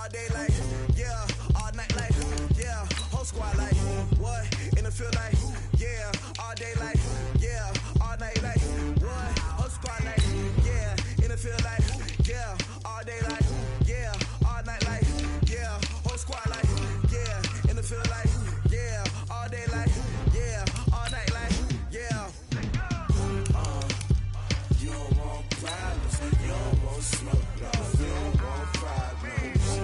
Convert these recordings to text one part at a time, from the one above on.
all day like, yeah, all night like, yeah, whole squad like, what, in the field like, yeah, all day like, yeah, all night like, what, whole squad like, yeah, in the field like, yeah, all day like, yeah, all night like, yeah, whole squad like, yeah, in the field like, yeah, all day like, yeah, all night like, yeah. You don't want problems, you don't want smoke, dog. You don't want problems.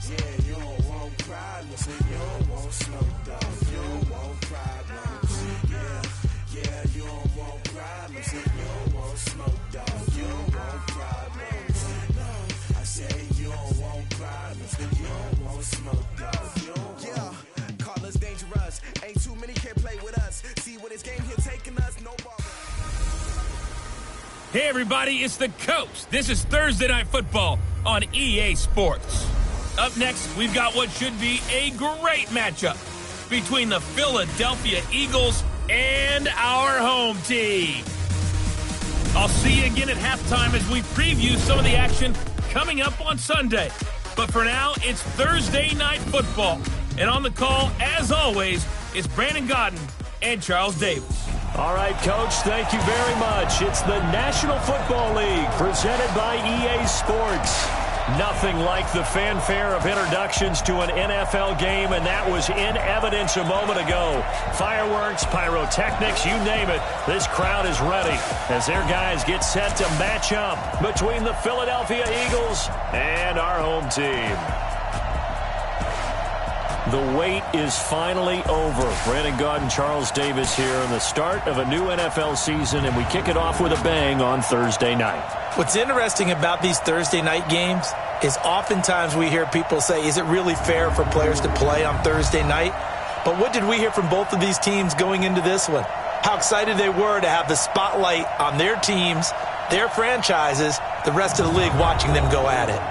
Yeah, you don't want problems, you don't want smoke, dog. You don't want problems. Yeah, you don't want problems, you don't want smoke, dog. You don't want problems. No, I say you don't want problems, you don't want smoke, dog. You don't want. Call us dangerous. Ain't too many can play with us. See what this game here taking us, no ball. Hey everybody, it's the Coach. This is Thursday Night Football on EA Sports. Up next, we've got what should be a great matchup between the Philadelphia Eagles and our home team. I'll see you again at halftime as we preview some of the action coming up on Sunday. But for now, it's Thursday Night Football. And on the call, as always, is Brandon Godden and Charles Davis. All right, Coach, thank you very much. It's the National Football League presented by EA Sports. Nothing like the fanfare of introductions to an NFL game, and that was in evidence a moment ago. Fireworks, pyrotechnics, you name it. This crowd is ready as their guys get set to match up between the Philadelphia Eagles and our home team. The wait is finally over. Brandon Gaudin, Charles Davis here in the start of a new NFL season, and we kick it off with a bang on Thursday night. What's interesting about these Thursday night games is oftentimes we hear people say, is it really fair for players to play on Thursday night? But what did we hear from both of these teams going into this one? How excited they were to have the spotlight on their teams, their franchises, the rest of the league watching them go at it.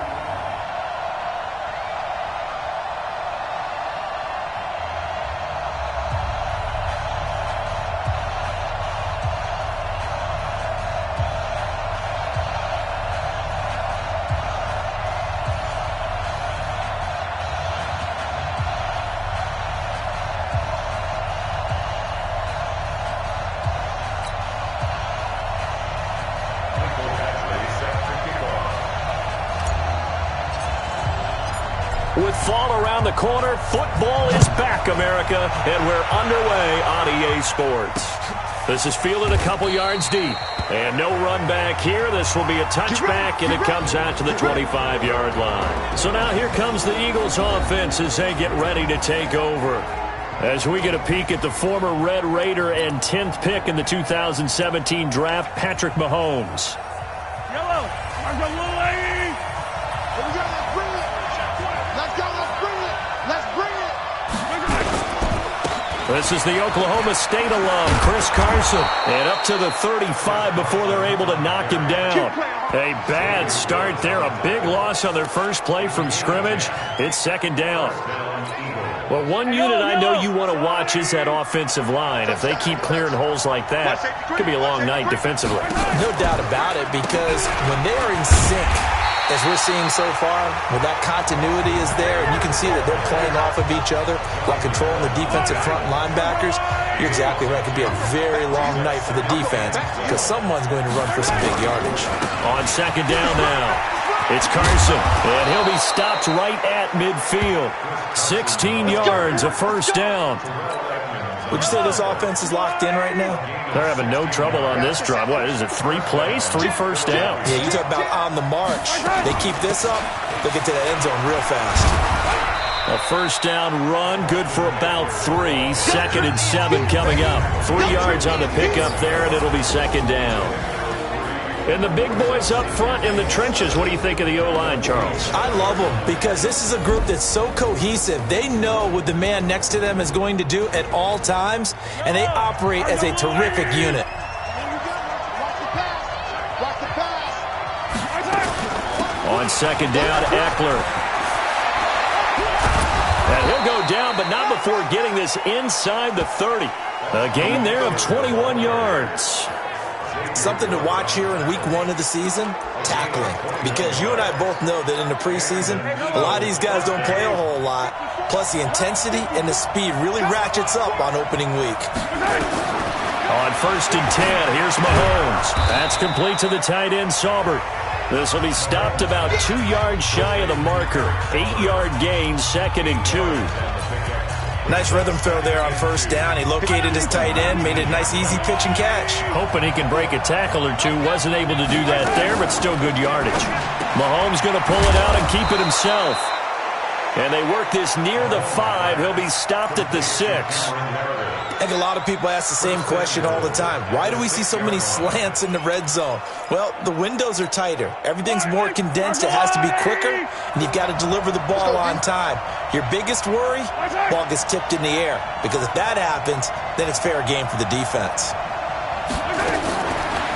With fall around the corner, football is back, America, and we're underway on EA Sports. This is fielded a couple yards deep, and no run back here. This will be a touchback, and it comes out to the 25-yard line. So now here comes the Eagles offense as they get ready to take over. As we get a peek at the former Red Raider and 10th pick in the 2017 draft, Patrick Mahomes. Yellow, there's a little lady. Let's go, let's bring it. Let's go, let's bring it. Let's bring it. This is the Oklahoma State alum, Chris Carson. And up to the 35 before they're able to knock him down. A bad start there, a big loss on their first play from scrimmage. It's second down. Well, one unit I know you want to watch is that offensive line. If they keep clearing holes like that, it could be a long night defensively. No doubt about it, because when they are in sync, as we're seeing so far, when that continuity is there, and you can see that they're playing off of each other while controlling the defensive front linebackers, you're exactly right. It could be a very long night for the defense because someone's going to run for some big yardage. On second down now, it's Carson, and he'll be stopped right at midfield. 16 yards, a first down. Would you say this offense is locked in right now? They're having no trouble on this drive. What is it, 3 plays, 3 first downs? Yeah, you talk about on the march. They keep this up, they'll get to that end zone real fast. A first down run, good for about 3. Second and 7 coming up. 3 yards on the pickup there, and it'll be second down. And the big boys up front in the trenches, what do you think of the O-line, Charles? I love them because this is a group that's so cohesive. They know what the man next to them is going to do at all times, and they operate as a terrific unit. On second down, Eckler. And he'll go down, but not before getting this inside the 30. A gain there of 21 yards. Something to watch here in week 1 of the season, tackling. Because you and I both know that in the preseason, a lot of these guys don't play a whole lot. Plus, the intensity and the speed really ratchets up on opening week. On 1st and 10, here's Mahomes. That's complete to the tight end, Saubert. This will be stopped about 2 yards shy of the marker. 8-yard gain, 2nd and 2. Nice rhythm throw there on 1st down. He located his tight end, made it a nice easy pitch and catch. Hoping he can break a tackle or two. Wasn't able to do that there, but still good yardage. Mahomes going to pull it out and keep it himself. And they work this near the 5. He'll be stopped at the 6. I think a lot of people ask the same question all the time. Why do we see so many slants in the red zone? Well, the windows are tighter. Everything's more condensed. It has to be quicker, and you've got to deliver the ball on time. Your biggest worry, ball gets tipped in the air. Because if that happens, then it's fair game for the defense.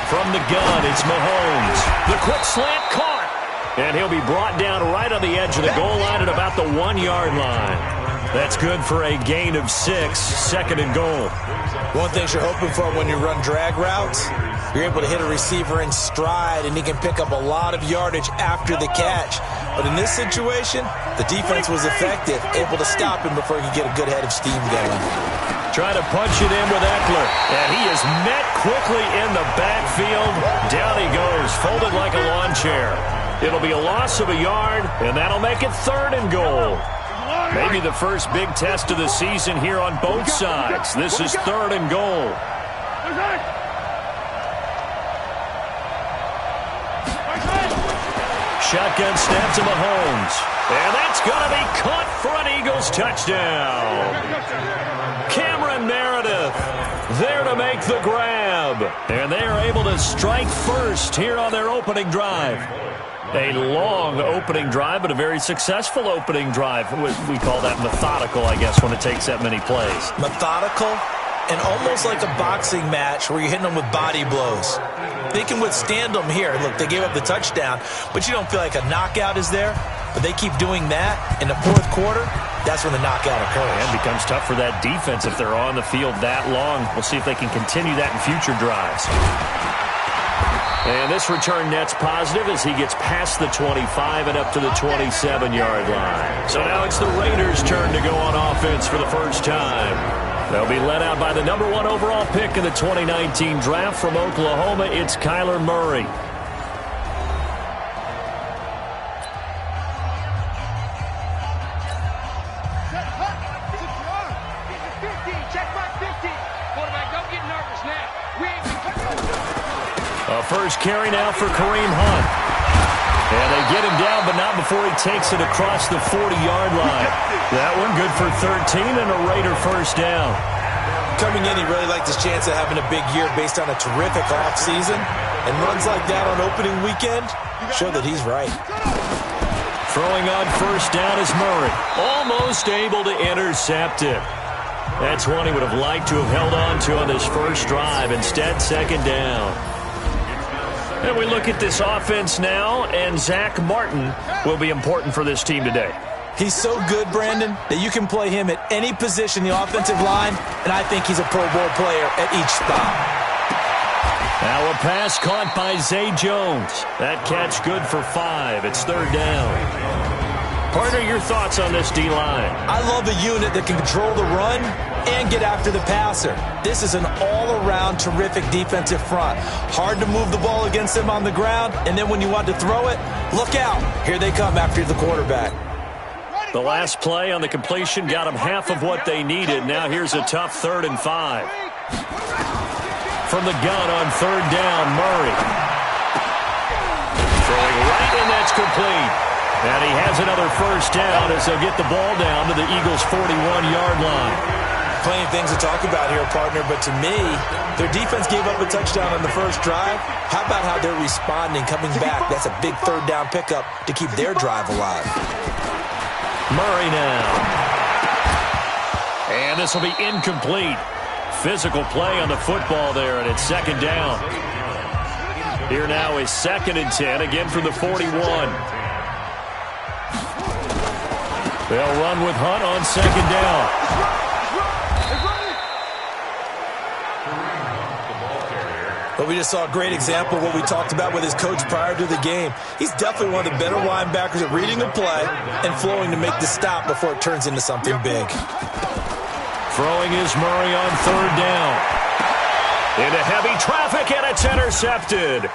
From the gun, it's Mahomes. The quick slant caught. And he'll be brought down right on the edge of the goal line at about the 1-yard line. That's good for a gain of 6, 2nd and goal. One thing you're hoping for when you run drag routes, you're able to hit a receiver in stride, and he can pick up a lot of yardage after the catch. But in this situation, the defense was effective, able to stop him before he could get a good head of steam going. Trying to punch it in with Eckler. And he is met quickly in the backfield. Down he goes, folded like a lawn chair. It'll be a loss of a yard, and that'll make it 3rd and goal. Maybe the first big test of the season here on both sides. This is 3rd and goal. Shotgun snap to Mahomes. And that's going to be caught for an Eagles touchdown. Cameron Meredith there to make the grab. And they are able to strike first here on their opening drive. A long opening drive, but a very successful opening drive. We call that methodical, I guess, when it takes that many plays. Methodical and almost like a boxing match where you're hitting them with body blows. They can withstand them here. Look, they gave up the touchdown, but you don't feel like a knockout is there. But they keep doing that in the 4th quarter. That's when the knockout occurs. And it becomes tough for that defense if they're on the field that long. We'll see if they can continue that in future drives. And this return net's positive as he gets past the 25 and up to the 27-yard line. So now it's the Raiders' turn to go on offense for the first time. They'll be led out by the number 1 overall pick in the 2019 draft from Oklahoma. It's Kyler Murray. First carry now for Kareem Hunt. And they get him down, but not before he takes it across the 40-yard line. That one good for 13 and a Raider first down. Coming in, he really liked his chance of having a big year based on a terrific offseason. And runs like that on opening weekend show that he's right. Throwing on first down is Murray. Almost able to intercept it. That's one he would have liked to have held on to on this first drive. Instead, 2nd down. And we look at this offense now, and Zach Martin will be important for this team today. He's so good, Brandon, that you can play him at any position in the offensive line, and I think he's a Pro Bowl player at each spot. Now a pass caught by Zay Jones. That catch good for 5. It's 3rd down. Partner, your thoughts on this D-line? I love a unit that can control the run and get after the passer. This is an all-around terrific defensive front. Hard to move the ball against them on the ground, and then when you want to throw it, look out. Here they come after the quarterback. The last play on the completion got them half of what they needed. Now here's a tough 3rd and 5. From the gun on 3rd down, Murray. Throwing right, and that's complete. And he has another first down as they'll get the ball down to the Eagles' 41-yard line. Plenty of things to talk about here, partner, but to me, their defense gave up a touchdown on the first drive. How about how they're responding, coming back? That's a big 3rd down pickup to keep their drive alive. Murray now. And this will be incomplete. Physical play on the football there, and it's 2nd down. Here now is 2nd and 10, again from the 41. They'll run with Hunt on 2nd down. But we just saw a great example of what we talked about with his coach prior to the game. He's definitely one of the better linebackers at reading a play and flowing to make the stop before it turns into something big. Throwing is Murray on third down. Into heavy traffic, and it's intercepted.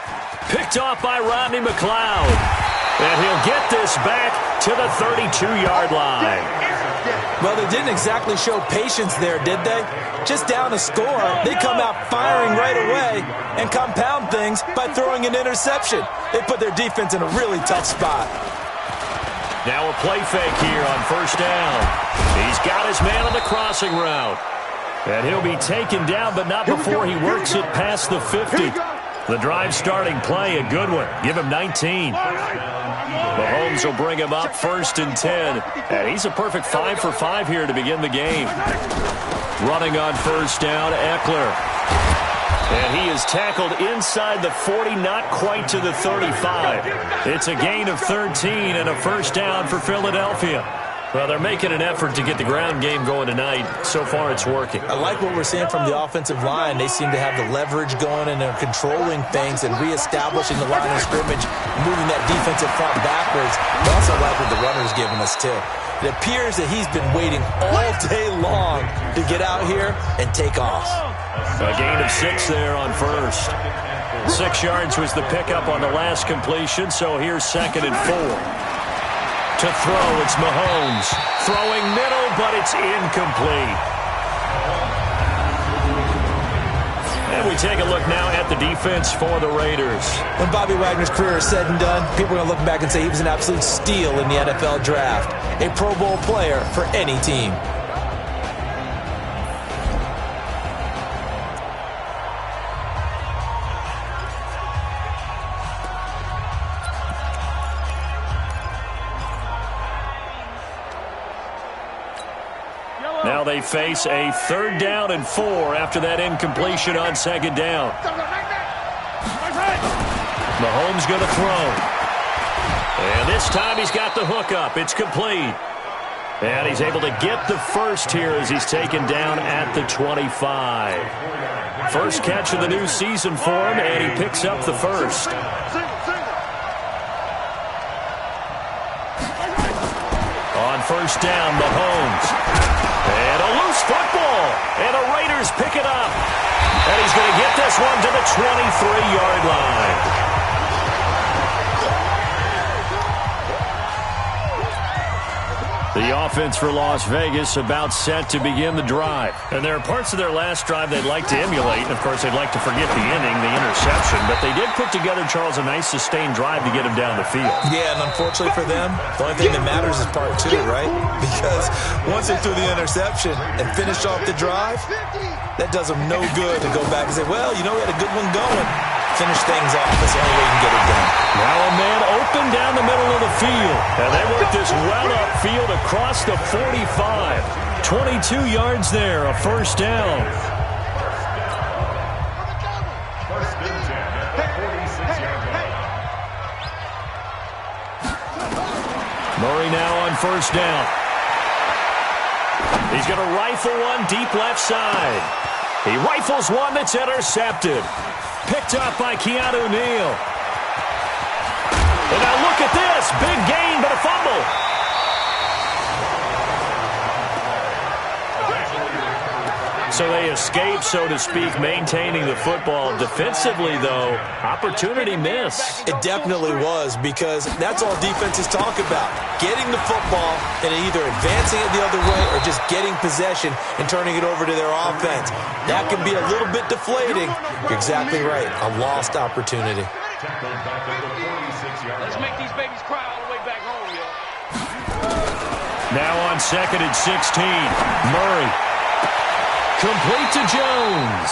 Picked off by Rodney McLeod. And he'll get this back to the 32-yard line. Well, they didn't exactly show patience there, did they? Just down a score, they come out firing right away and compound things by throwing an interception. They put their defense in a really tough spot. Now a play fake here on first down. He's got his man on the crossing route. And he'll be taken down, but not before he works it past the 50. The drive starting play, a good one. Give him 19. Mahomes will bring him up first and 10. And he's a perfect 5 for 5 here to begin the game. Running on first down, Eckler. And he is tackled inside the 40, not quite to the 35. It's a gain of 13 and a first down for Philadelphia. Well, they're making an effort to get the ground game going tonight. So far, it's working. I like what we're seeing from the offensive line. They seem to have the leverage going, and they're controlling things and reestablishing the line of scrimmage, moving that defensive front backwards. I also like what the runner's giving us, too. It appears that he's been waiting all day long to get out here and take off. A gain of 6 there on first. 6 yards was the pickup on the last completion, so here's 2nd and 4. To throw, it's Mahomes. Throwing middle, but it's incomplete. And we take a look now at the defense for the Raiders. When Bobby Wagner's career is said and done, people are going to look back and say he was an absolute steal in the NFL draft. A Pro Bowl player for any team. Now they face a 3rd down and 4 after that incompletion on 2nd down. Mahomes going to throw. And this time he's got the hook up. It's complete. And he's able to get the first here as he's taken down at the 25. First catch of the new season for him, and he picks up the first. On first down, Mahomes. And a loose football. And the Raiders pick it up. And he's going to get this one to the 23-yard line. The offense for Las Vegas about set to begin the drive. And there are parts of their last drive they'd like to emulate. Of course, they'd like to forget the inning, the interception. But they did put together, Charles, a nice sustained drive to get him down the field. Yeah, and unfortunately for them, the only thing that matters is part 2, right? Because once they threw the interception and finished off the drive, that does them no good to go back and say, well, you know, we had a good one going. Finish things off. That's the only way you can get it done. Now a man open down the middle of the field. And they work this well upfield across the 45. 22 yards there, a first down. Murray now on first down. He's going to rifle one deep left side. He rifles one that's intercepted. Picked up by Keanu Neal. And now look at this. Big gain, but a fumble. So they escape, so to speak, maintaining the football. Defensively, though, opportunity miss. It definitely was, because that's all defenses talk about. Getting the football and either advancing it the other way or just getting possession and turning it over to their offense. That can be a little bit deflating. You're exactly right. A lost opportunity. Let's make these babies cry all the way back home, yo. Now on 2nd and 16, Murray. Complete to Jones.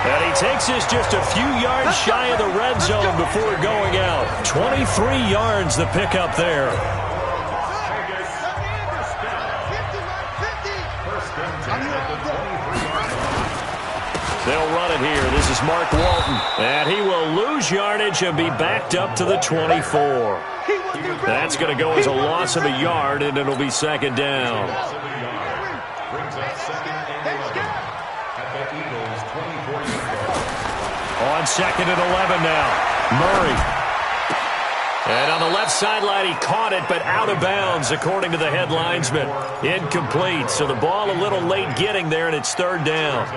And he takes this just a few yards shy of the red zone before going out. 23 yards the pickup there. They'll run it here. This is Mark Walton. And he will lose yardage and be backed up to the 24. That's going to go as a loss of a yard, and it'll be 2nd down. On 2nd and 11 now. Murray. And on the left sideline, he caught it, but out of bounds, according to the head linesman. Incomplete. So the ball a little late getting there, and it's 3rd down.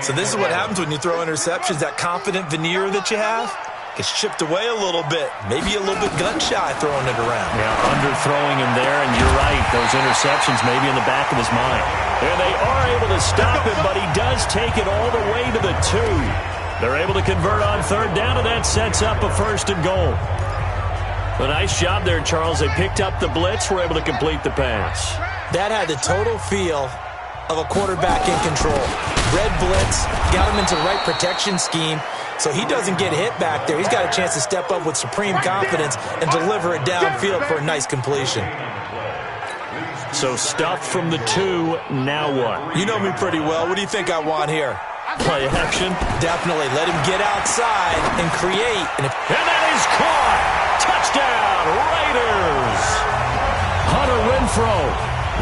So this is what happens when you throw interceptions. That confident veneer that you have gets chipped away a little bit. Maybe a little bit gun-shy throwing it around. Yeah, underthrowing him there, and you're right. Those interceptions may be in the back of his mind. And they are able to stop him, but he does take it all the way to the 2. They're able to convert on 3rd down, and that sets up a 1st and goal. A nice job there, Charles. They picked up the blitz, were able to complete the pass. That had the total feel of a quarterback in control. Red blitz, got him into the right protection scheme, so he doesn't get hit back there. He's got a chance to step up with supreme confidence and deliver it downfield for a nice completion. So stuffed from the 2, now what? You know me pretty well. What do you think I want here? Play action. Definitely. Let him get outside and create. And that is caught. Touchdown, Raiders. Hunter Renfrow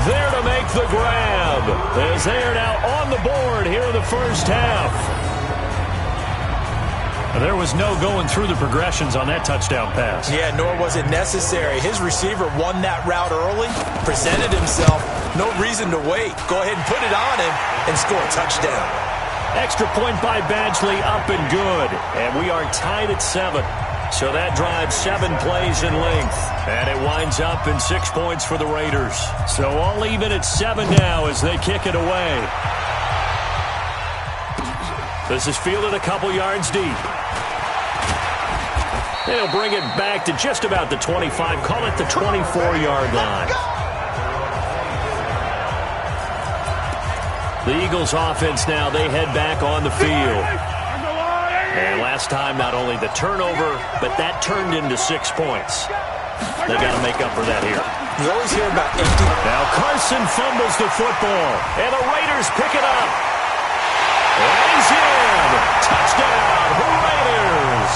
there to make the grab, as they are now on the board here in the first half. There was no going through the progressions on that touchdown pass. Yeah, nor was it necessary. His receiver won that route early, presented himself. No reason to wait. Go ahead and put it on him and score a touchdown. Extra point by Badgley, up and good. And we are tied at 7. So that drives 7 plays in length. And it winds up in 6 points for the Raiders. So all even at 7 now as they kick it away. This is fielded a couple yards deep. They'll bring it back to just about the 25. Call it the 24-yard line. The Eagles offense now, they head back on the field. And last time, not only the turnover, but that turned into 6 points. They got to make up for that here. You always hear about empty. Now Carson fumbles the football, and the Raiders pick it up. And he's in. Touchdown, Raiders.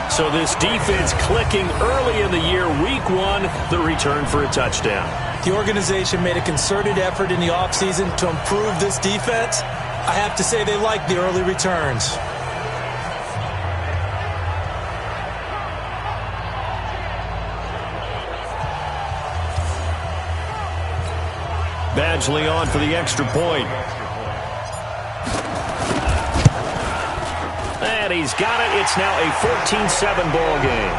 So this defense clicking early in the year, week 1, the return for a touchdown. The organization made a concerted effort in the offseason to improve this defense. I have to say they like the early returns. Badgley on for the extra point. And he's got it. It's now a 14-7 ball game.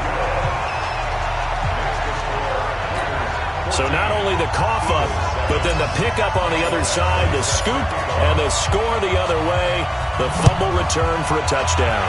So not only the cough up, but then the pickup on the other side, the scoop, and the score the other way. The fumble return for a touchdown.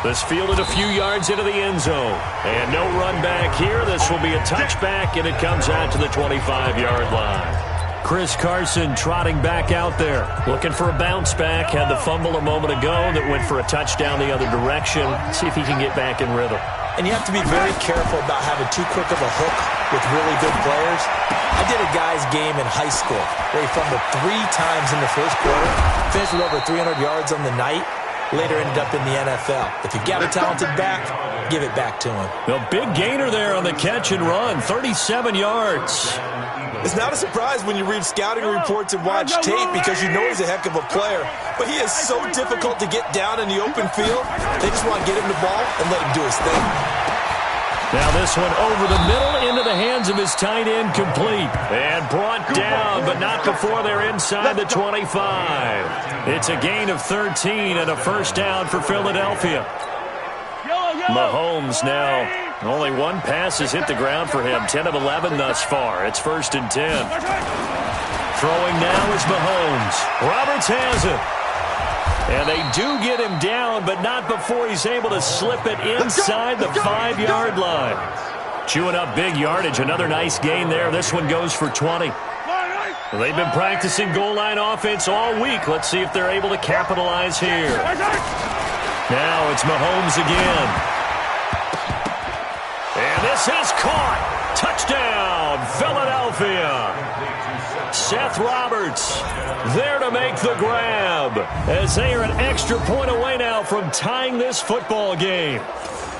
This fielded a few yards into the end zone. And no run back here. This will be a touchback, and it comes out to the 25-yard line. Chris Carson trotting back out there, looking for a bounce back. Had the fumble a moment ago that went for a touchdown the other direction. See if he can get back in rhythm. And you have to be very careful about having too quick of a hook with really good players. I did a guy's game in high school where he fumbled 3 times in the first quarter, finished with over 300 yards on the night, later ended up in the NFL. If you've got a talented back, give it back to him. The big gainer there on the catch and run, 37 yards. It's not a surprise when you read scouting reports and watch tape because you know he's a heck of a player. But he is so difficult to get down in the open field. They just want to get him the ball and let him do his thing. Now this one over the middle into the hands of his tight end, complete. And brought down, but not before they're inside the 25. It's a gain of 13 and a first down for Philadelphia. Mahomes now. Only one pass has hit the ground for him. 10 of 11 thus far. It's 1st and 10. Throwing now is Mahomes. Roberts has it. And they do get him down, but not before he's able to slip it inside the 5-yard line. Chewing up big yardage. Another nice gain there. This one goes for 20. Well, they've been practicing goal line offense all week. Let's see if they're able to capitalize here. Now it's Mahomes again. And this is caught. Touchdown, Philadelphia. Seth Roberts there to make the grab, as they are an extra point away now from tying this football game.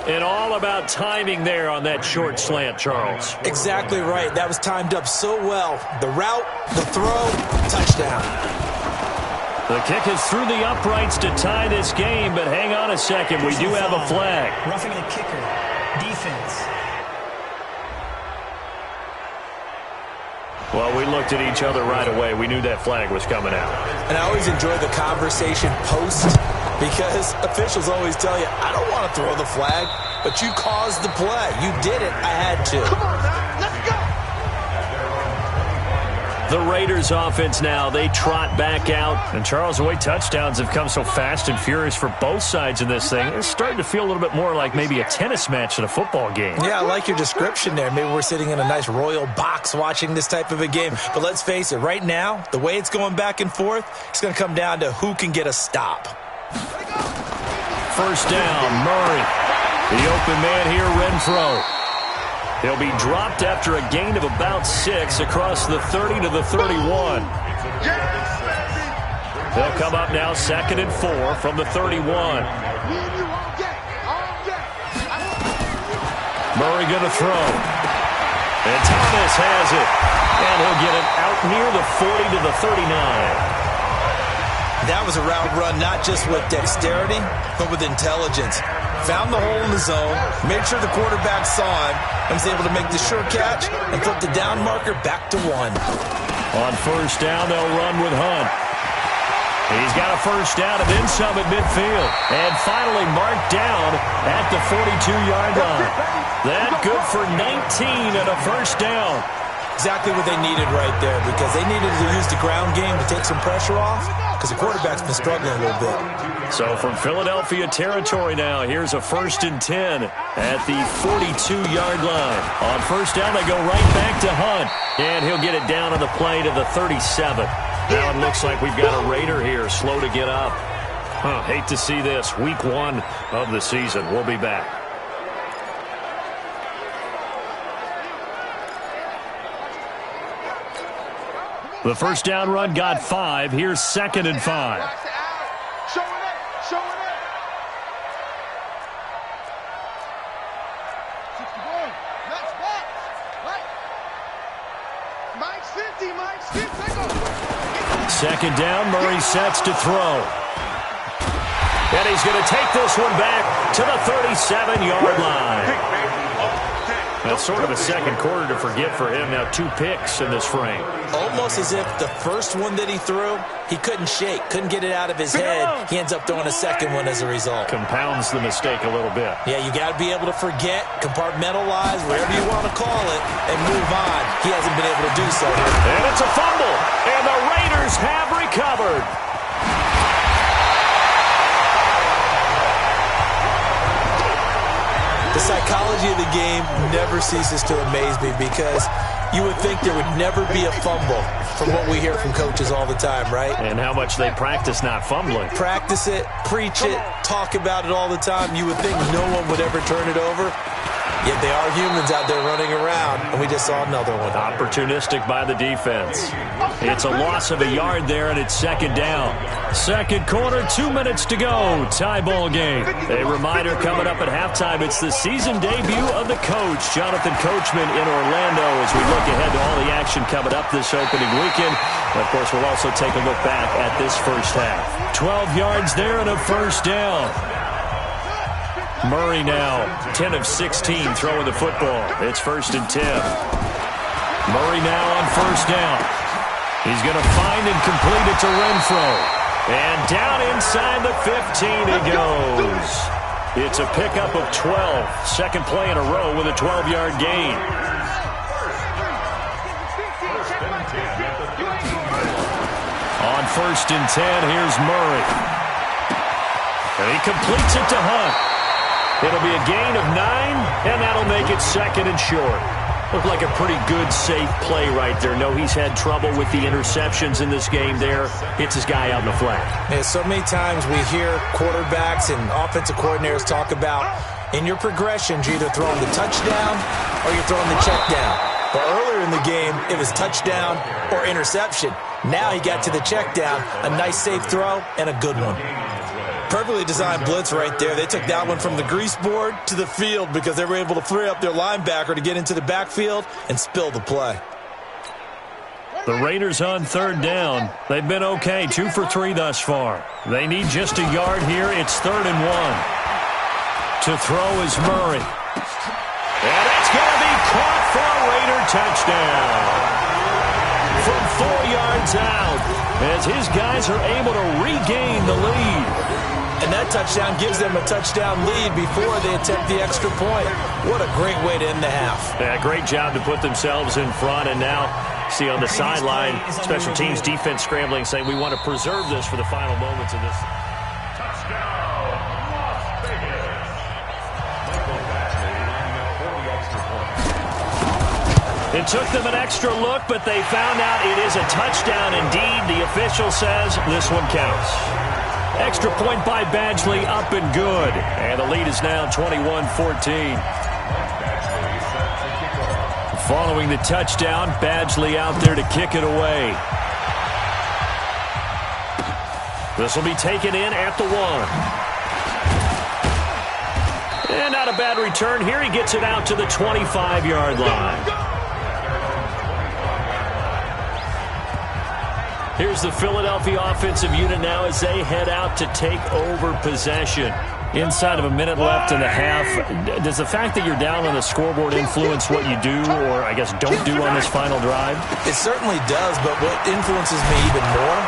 And all about timing there on that short slant, Charles. Exactly right. That was timed up so well. The route, the throw, touchdown. The kick is through the uprights to tie this game, but hang on a second. We do have a flag. Roughing the kicker. Defense. Well, we looked at each other right away. We knew that flag was coming out. And I always enjoy the conversation post, because officials always tell you, I don't want to throw the flag, but you caused the play. You did it. I had to. Come on now, let's go. The Raiders offense now, they trot back out. And Charles, the way touchdowns have come so fast and furious for both sides in this thing, it's starting to feel a little bit more like maybe a tennis match than a football game. Yeah, I like your description there. Maybe we're sitting in a nice royal box watching this type of a game. But let's face it, right now, the way it's going back and forth, it's going to come down to who can get a stop. First down, Murray. The open man here, Renfro. He'll be dropped after a gain of about 6 across the 30 to the 31. They'll come up now 2nd and 4 from the 31. Murray going to throw. And Thomas has it. And he'll get it out near the 40 to the 39. That was a route run not just with dexterity, but with intelligence. Found the hole in the zone, made sure the quarterback saw him, and was able to make the sure catch and flip the down marker back to 1. On first down, they'll run with Hunt. He's got a first down and then some at midfield. And finally marked down at the 42-yard line. That good for 19 and a first down. Exactly what they needed right there, because they needed to use the ground game to take some pressure off, because the quarterback's been struggling a little bit. So from Philadelphia territory now, here's a 1st and 10 at the 42-yard line. On first down, they go right back to Hunt, and he'll get it down on the play to the 37. Now it looks like we've got a Raider here, slow to get up. Hate to see this. Week 1 of the season. We'll be back. The first down run got 5. Here's 2nd and 5. Show it up. Show it up. 61. Let's box. Right. Mike's 50. Mike's 50. Second down. Murray sets to throw. And he's going to take this one back to the 37-yard line. That's sort of a second quarter to forget for him. Now 2 picks in this frame. Almost as if the first one that he threw, he couldn't shake, couldn't get it out of his head. He ends up throwing a second one as a result. Compounds the mistake a little bit. Yeah, you got to be able to forget, compartmentalize, whatever you want to call it, and move on. He hasn't been able to do so. And it's a fumble. And the Raiders have recovered. The psychology of the game never ceases to amaze me, because you would think there would never be a fumble from what we hear from coaches all the time, right? And how much they practice not fumbling. Practice it, preach it, talk about it all the time. You would think no one would ever turn it over. Yet they are humans out there running around, and we just saw another one. Opportunistic by the defense. It's a loss of a yard there, and it's 2nd down. Second quarter, 2 minutes to go. Tie ball game. A reminder coming up at halftime. It's the season debut of the coach, Jonathan Coachman, in Orlando, as we look ahead to all the action coming up this opening weekend. And of course, we'll also take a look back at this first half. 12 yards there and a first down. Murray now 10 of 16 throwing the football. It's 1st and 10. Murray now on first down. He's going to find and complete it to Renfro. And down inside the 15 he goes. It's a pickup of 12. Second play in a row with a 12-yard gain. On 1st and 10, here's Murray. And he completes it to Hunt. It'll be a gain of 9, and that'll make it 2nd and short. Looked like a pretty good, safe play right there. No, he's had trouble with the interceptions in this game there. Hits his guy out in the flat. Yeah, so many times we hear quarterbacks and offensive coordinators talk about, in your progressions, you're either throwing the touchdown or you're throwing the check down. Well, earlier in the game, it was touchdown or interception. Now he got to the check down, a nice safe throw, and a good one. Perfectly designed blitz right there. They took that one from the grease board to the field because they were able to free up their linebacker to get into the backfield and spill the play. The Raiders on third down. They've been okay, 2 for 3 thus far. They need just a yard here. It's 3rd and 1. To throw is Murray. And it's going to be caught for a Raider touchdown. From 4 yards out, as his guys are able to regain the lead. And that touchdown gives them a touchdown lead before they attempt the extra point. What a great way to end the half. Yeah, great job to put themselves in front. And now, see on the sideline, special teams defense scrambling, saying we want to preserve this for the final moments of this. It took them an extra look, but they found out it is a touchdown indeed. The official says this one counts. Extra point by Badgley, up and good. And the lead is now 21-14. Following the touchdown, Badgley out there to kick it away. This will be taken in at the 1. And not a bad return here. He gets it out to the 25-yard line. Here's the Philadelphia offensive unit now as they head out to take over possession. Inside of a minute left in the half, does the fact that you're down on the scoreboard influence what you do or, I guess, don't do on this final drive? It certainly does, but what influences me even more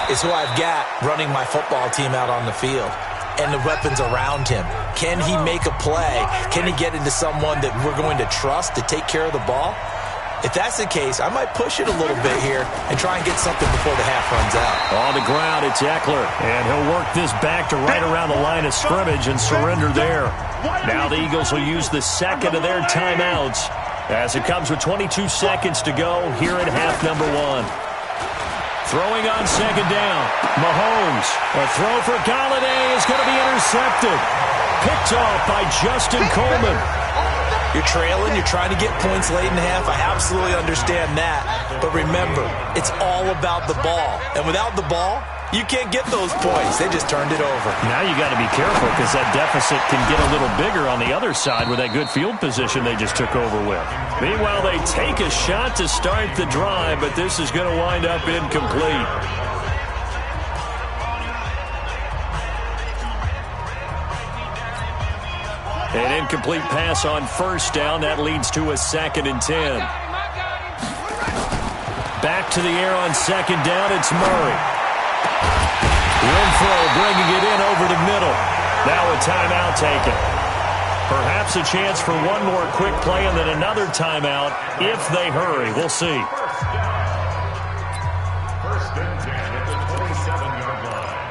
is who I've got running my football team out on the field and the weapons around him. Can he make a play? Can he get into someone that we're going to trust to take care of the ball? If that's the case, I might push it a little bit here and try and get something before the half runs out. On the ground, it's Eckler, and he'll work this back to right around the line of scrimmage and surrender there. Now the Eagles will use the second of their timeouts as it comes with 22 seconds to go here at half number 1. Throwing on second down, Mahomes. A throw for Galladay is going to be intercepted. Picked off by Justin Coleman. You're trailing, you're trying to get points late in the half. I absolutely understand that. But remember, it's all about the ball. And without the ball, you can't get those points. They just turned it over. Now you got to be careful because that deficit can get a little bigger on the other side with that good field position they just took over with. Meanwhile, they take a shot to start the drive, but this is going to wind up incomplete. An incomplete pass on first down. That leads to a 2nd and 10. Back to the air on second down. It's Murray. Renfro bringing it in over the middle. Now a timeout taken. Perhaps a chance for one more quick play and then another timeout if they hurry. We'll see. First and 10 at the 27-yard line.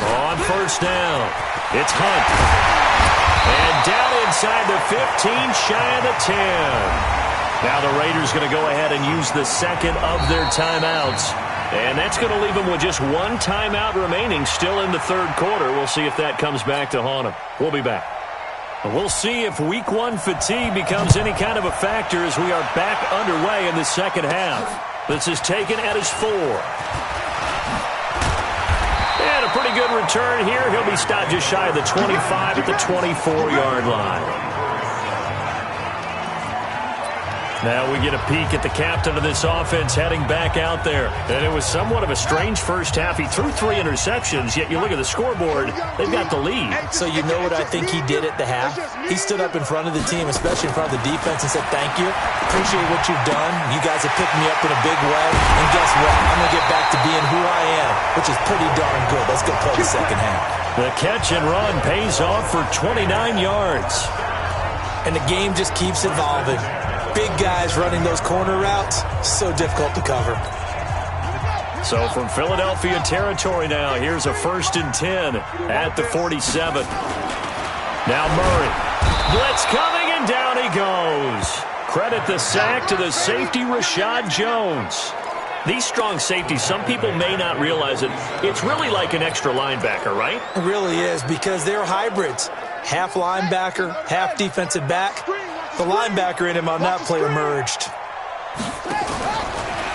On first down, it's Hunt. And down inside the 15, shy of the 10. Now the Raiders going to go ahead and use the second of their timeouts. And that's going to leave them with just one timeout remaining still in the third quarter. We'll see if that comes back to haunt them. We'll be back. We'll see if Week 1 fatigue becomes any kind of a factor as we are back underway in the second half. This is taken at his 4. And a pretty good return here. He'll be stopped just shy of the 25 at the 24-yard line. Now we get a peek at the captain of this offense heading back out there. And it was somewhat of a strange first half. He threw 3 interceptions, yet you look at the scoreboard, they've got the lead. So you know what I think he did at the half? He stood up in front of the team, especially in front of the defense, and said, thank you. Appreciate what you've done. You guys have picked me up in a big way. And guess what? I'm going to get back to being who I am, which is pretty darn good. Let's go play the second half. The catch and run pays off for 29 yards. And the game just keeps evolving. Big guys running those corner routes, so difficult to cover. So from Philadelphia territory now, here's a 1st and 10 at the 47. Now Murray. Blitz coming, and down he goes. Credit the sack to the safety, Rashad Jones. These strong safeties, some people may not realize it. It's really like an extra linebacker, right? It really is, because they're hybrids. Half linebacker, half defensive back. The linebacker in him on that play emerged.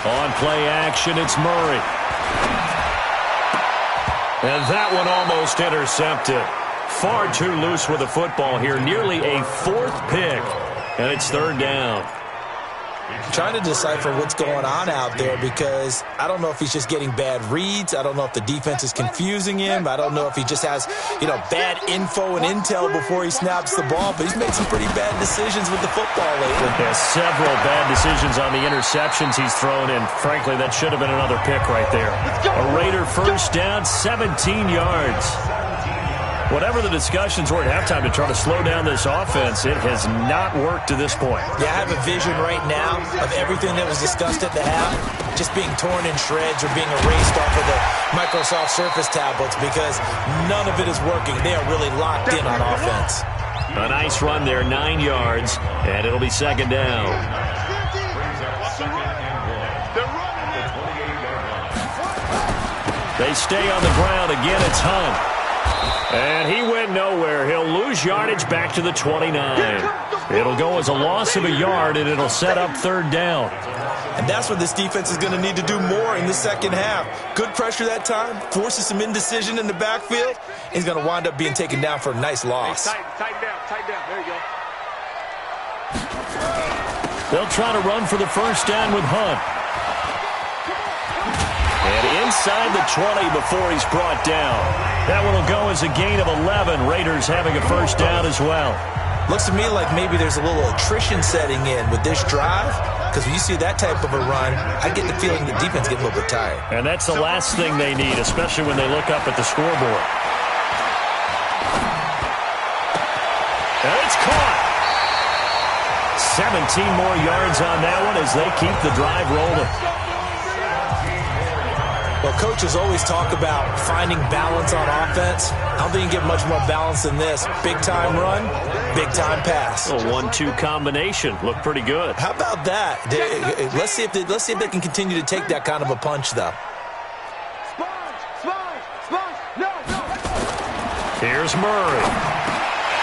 On play action, it's Murray. And that one almost intercepted. Far too loose with the football here. Nearly a fourth pick. And it's third down. Trying to decipher what's going on out there, because I don't know if he's just getting bad reads. I don't know if the defense is confusing him. I don't know if he just has, bad info and intel before he snaps the ball. But he's made some pretty bad decisions with the football lately. Yeah, several bad decisions on the interceptions he's thrown, and frankly, that should have been another pick right there. A Raider first down, 17 yards. Whatever the discussions were at halftime to try to slow down this offense, it has not worked to this point. Yeah, I have a vision right now of everything that was discussed at the half just being torn in shreds or being erased off of the Microsoft Surface tablets, because none of it is working. They are really locked in on offense. A nice run there, 9 yards, and it'll be second down. They stay on the ground. Again, it's Hunt. And he went nowhere. He'll lose yardage back to the 29. It'll go as a loss of a yard, and it'll set up third down. And that's what this defense is going to need to do more in the second half. Good pressure that time, forces some indecision in the backfield. He's going to wind up being taken down for a nice loss. Tighten down. There you go. They'll try to run for the first down with Hunt. And inside the 20 before he's brought down. That one will go as a gain of 11. Raiders having a first down as well. Looks to me like maybe there's a little attrition setting in with this drive, because when you see that type of a run, I get the feeling the defense gets a little bit tired. And that's the last thing they need, especially when they look up at the scoreboard. And it's caught. 17 more yards on that one as they keep the drive rolling. Well, coaches always talk about finding balance on offense. I don't think you get much more balance than this. Big-time run, big-time pass. A 1-2 combination. Looked pretty good. How about that? Let's see if they can continue to take that kind of a punch, though. Here's Murray.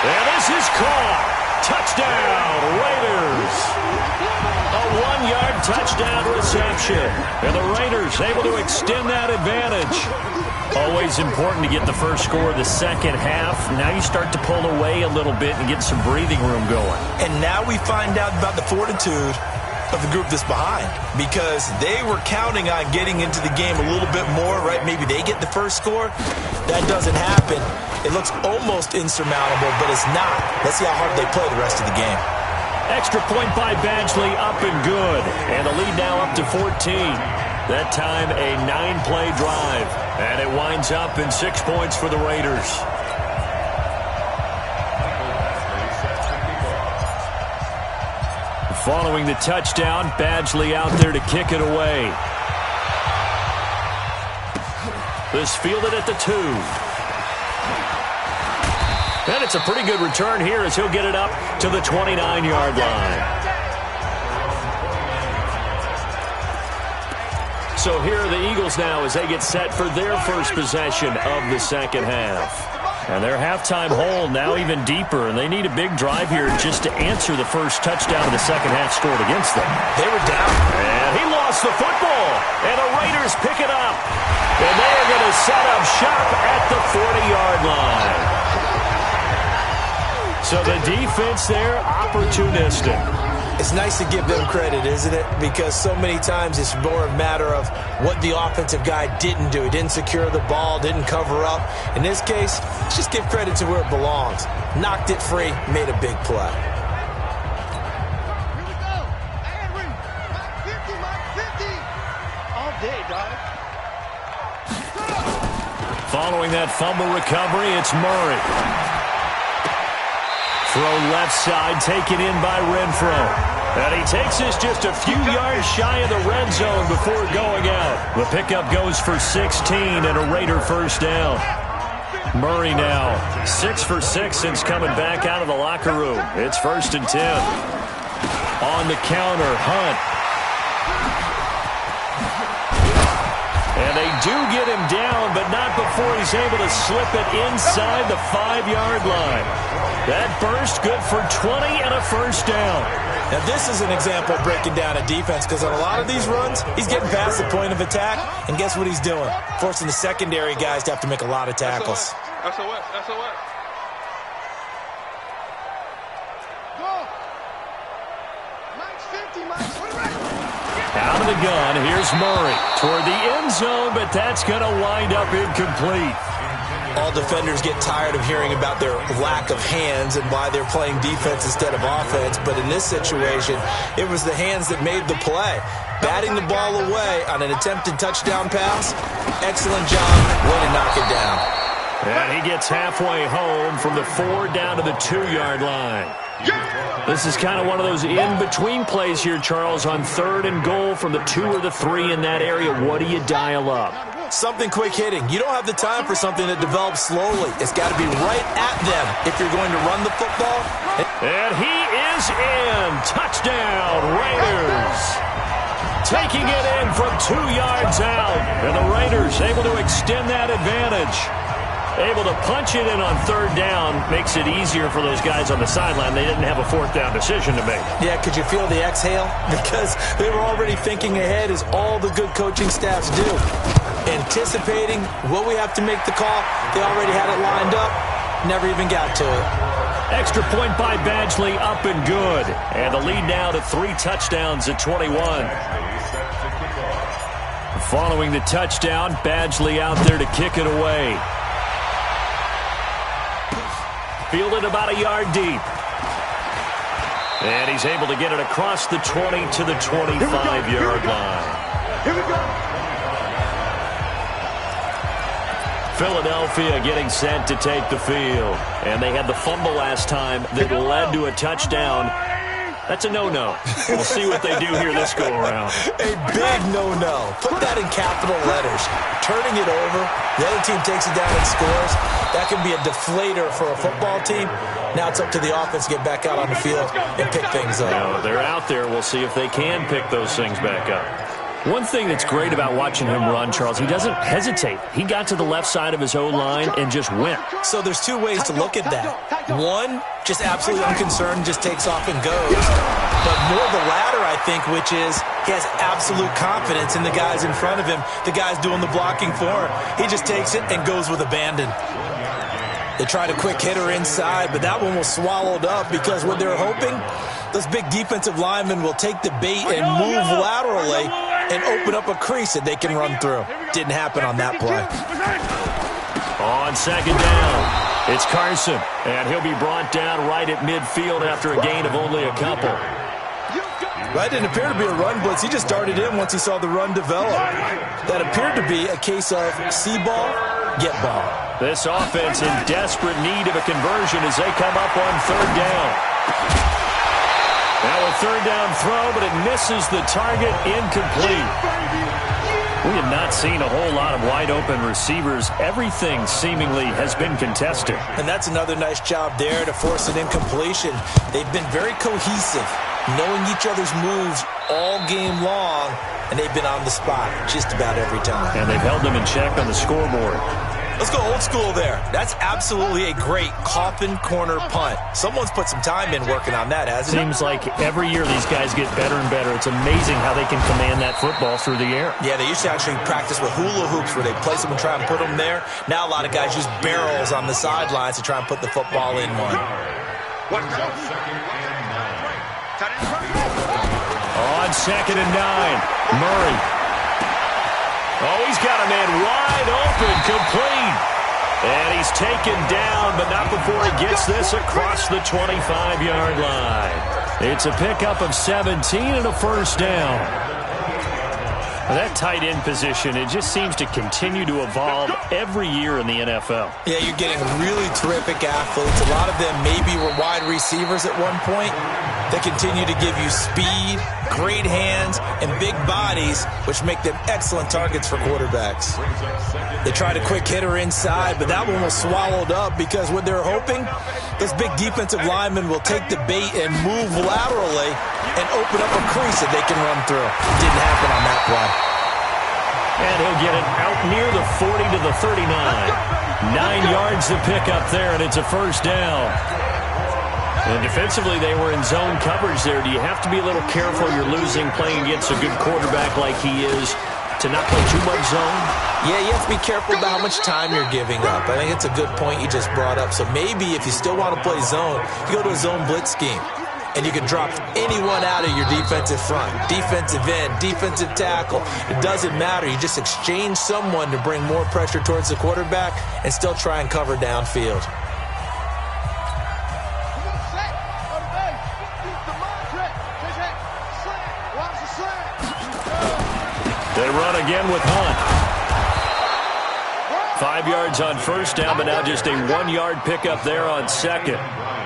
And this is caught. Touchdown, Raiders. A 1-yard touchdown reception. And the Raiders able to extend that advantage. Always important to get the first score of the second half. Now you start to pull away a little bit and get some breathing room going. And now we find out about the fortitude of the group that's behind, because they were counting on getting into the game a little bit more, right? Maybe they get the first score. That doesn't happen. It looks almost insurmountable, but it's not. Let's see how hard they play the rest of the game. Extra point by Badgley, up and good. And the lead now up to 14. That time a 9-play drive. And it winds up in 6 points for the Raiders. Following the touchdown, Badgley out there to kick it away. This fielded at the 2. And it's a pretty good return here as he'll get it up to the 29-yard line. So here are the Eagles now as they get set for their first possession of the second half. And their halftime hole now even deeper, and they need a big drive here just to answer the first touchdown of the second half scored against them. They were down. And he lost the football, and the Raiders pick it up. And they're going to set up shop at the 40-yard line. So the defense there, opportunistic. It's nice to give them credit, isn't it? Because so many times it's more a matter of what the offensive guy didn't do. He didn't secure the ball, didn't cover up. In this case, let's just give credit to where it belongs. Knocked it free, made a big play. Here we go. Henry. Mike 50. All day, dog. Following that fumble recovery, it's Murray. Throw left side, taken in by Renfro. And he takes this just a few yards shy of the red zone before going out. The pickup goes for 16 and a Raider first down. Murray now 6 for 6 since coming back out of the locker room. It's 1st and 10. On the counter, Hunt. And they do get him down, but not before he's able to slip it inside the 5-yard line. That burst good for 20 and a first down. Now, this is an example of breaking down a defense, because on a lot of these runs, he's getting past the point of attack, and guess what he's doing? Forcing the secondary guys to have to make a lot of tackles. That's a what? Go. Max 50, Max. Out of the gun, here's Murray toward the end zone, but that's going to wind up incomplete. All defenders get tired of hearing about their lack of hands and why they're playing defense instead of offense, but in this situation, it was the hands that made the play. Batting the ball away on an attempted touchdown pass, excellent job, way to knock it down. And he gets halfway home from the 4 down to the 2-yard line. This is kind of one of those in-between plays here, Charles, on 3rd and goal from the 2 or the 3 in that area. What do you dial up? Something quick hitting. You don't have the time for something that develops slowly. It's got to be right at them if you're going to run the football. And he is in. Touchdown, Raiders. Taking it in from 2 yards out. And the Raiders able to extend that advantage. Able to punch it in on 3rd down. Makes it easier for those guys on the sideline. They didn't have a 4th down decision to make. Yeah, could you feel the exhale? Because they were already thinking ahead, as all the good coaching staffs do. Anticipating what we have to make the call. They already had it lined up. Never even got to it. Extra point by Badgley, up and good. And the lead now to 3 touchdowns at 21. Following the touchdown, Badgley out there to kick it away. Fielded about a yard deep. And he's able to get it across the 20 to the 25-yard line. Here we go. Philadelphia getting set to take the field. And they had the fumble last time that led to a touchdown. That's a no-no. We'll see what they do here this go-around. A big no-no. Put that in capital letters. Turning it over, the other team takes it down and scores. That can be a deflator for a football team. Now it's up to the offense to get back out on the field and pick things up. Now, they're out there. We'll see if they can pick those things back up. One thing that's great about watching him run, Charles, he doesn't hesitate. He got to the left side of his O-line and just went. So there's 2 ways to look at that. One, just absolutely unconcerned, just takes off and goes. But more the latter, I think, which is he has absolute confidence in the guys in front of him, the guys doing the blocking for him. He just takes it and goes with abandon. They tried a quick hitter inside, but that one was swallowed up because what they're hoping, those big defensive linemen will take the bait and move laterally and open up a crease that they can run through. Didn't happen on that play. On 2nd down, it's Carson, and he'll be brought down right at midfield after a gain of only a couple. That didn't appear to be a run blitz. He just darted in once he saw the run develop. That appeared to be a case of see ball, get ball. This offense in desperate need of a conversion as they come up on 3rd down. Now a 3rd down throw, but it misses the target, incomplete. We have not seen a whole lot of wide-open receivers. Everything seemingly has been contested. And that's another nice job there to force an incompletion. They've been very cohesive, knowing each other's moves all game long, and they've been on the spot just about every time. And they've held them in check on the scoreboard. Let's go old school there. That's absolutely a great coffin corner punt. Someone's put some time in working on that, hasn't it? Seems like every year these guys get better and better. It's amazing how they can command that football through the air. Yeah, they used to actually practice with hula hoops where they place them and try and put them there. Now a lot of guys use barrels on the sidelines to try and put the football in one. On 2nd and 9, Murray. Oh, he's got a man wide open, complete. And he's taken down, but not before he gets this across the 25-yard line. It's a pickup of 17 and a first down. That tight end position, it just seems to continue to evolve every year in the NFL. Yeah, you're getting really terrific athletes. A lot of them maybe were wide receivers at one point. They continue to give you speed, great hands, and big bodies, which make them excellent targets for quarterbacks. They tried a quick hitter inside, but that one was swallowed up because what they're hoping, those big defensive linemen will take the bait and move laterally and open up a crease that they can run through. Didn't happen on that play. And he'll get it out near the 40 to the 39. 9 yards to pick up there, and it's a first down. And defensively, they were in zone coverage there. Do you have to be a little careful? You're losing playing against a good quarterback like he is to not play too much zone? Yeah, you have to be careful about how much time you're giving up. I think it's a good point you just brought up. So maybe if you still want to play zone, you go to a zone blitz scheme. And you can drop anyone out of your defensive front. Defensive end, defensive tackle. It doesn't matter. You just exchange someone to bring more pressure towards the quarterback and still try and cover downfield. They run again with Hunt. 5 yards on first down, but now just a 1-yard pickup there on second.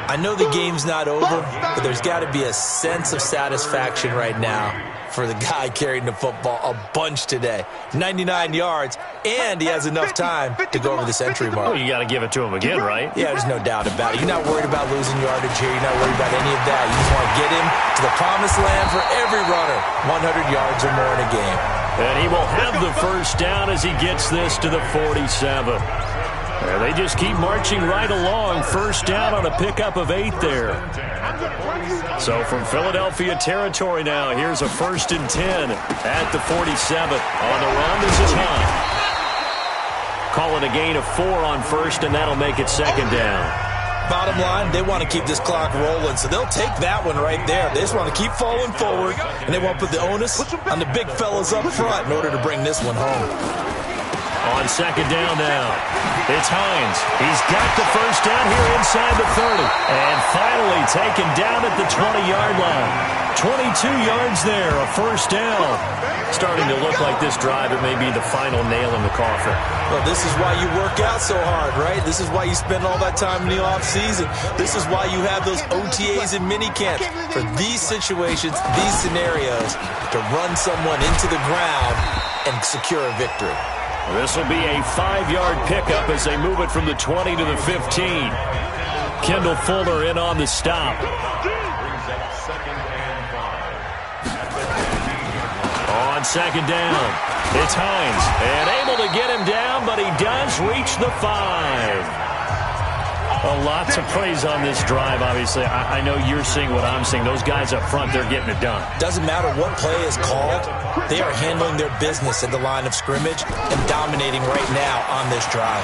I know the game's not over, but there's got to be a sense of satisfaction right now for the guy carrying the football a bunch today. 99 yards, and he has enough time to go over this entry mark. Well, you got to give it to him again, right? Yeah, there's no doubt about it. You're not worried about losing yardage here. You're not worried about any of that. You just want to get him to the promised land for every runner. 100 yards or more in a game. And he will have the first down as he gets this to the 47. And they just keep marching right along. First down on a pickup of 8 there. So from Philadelphia territory now, here's a 1st and 10 at the 47. On the run, this is Hunt. Call it a gain of 4 on first, and that'll make it second down. Bottom line, they want to keep this clock rolling, so they'll take that one right there. They just want to keep falling forward, and they want to put the onus on the big fellas up front in order to bring this one home. On second down now, it's Hines. He's got the first down here inside the 30. And finally taken down at the 20-yard line. 22 yards there, a first down. Starting to look like this drive, it may be the final nail in the coffin. Well, this is why you work out so hard, right? This is why you spend all that time in the offseason. This is why you have those OTAs and minicamps. For these situations, these scenarios, to run someone into the ground and secure a victory. This will be a 5-yard pickup as they move it from the 20 to the 15. Kendall Fuller in on the stop. On second down, it's Hines. And able to get him down, but he does reach the 5. A lot to praise on this drive, obviously. I know you're seeing what I'm seeing. Those guys up front, they're getting it done. Doesn't matter what play is called. They are handling their business at the line of scrimmage and dominating right now on this drive.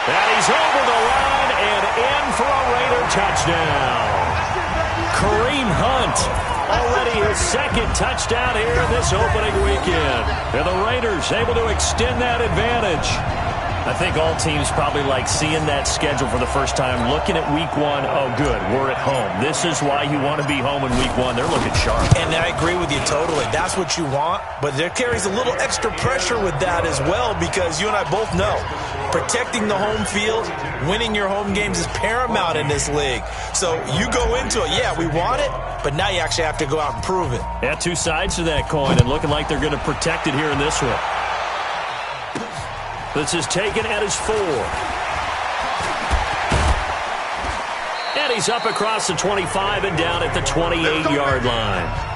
And he's over the line and in for a Raider touchdown. Kareem Hunt, already his second touchdown here in this opening weekend. And the Raiders able to extend that advantage. I think all teams probably like seeing that schedule for the first time, looking at week 1. Oh, good, we're at home. This is why you want to be home in week 1. They're looking sharp. And I agree with you totally. That's what you want, but there carries a little extra pressure with that as well because you and I both know protecting the home field, winning your home games is paramount in this league. So you go into it, yeah, we want it, but now you actually have to go out and prove it. Yeah, two sides to that coin, and looking like they're going to protect it here in this one. This is taken at his 4. And he's up across the 25 and down at the 28-yard line.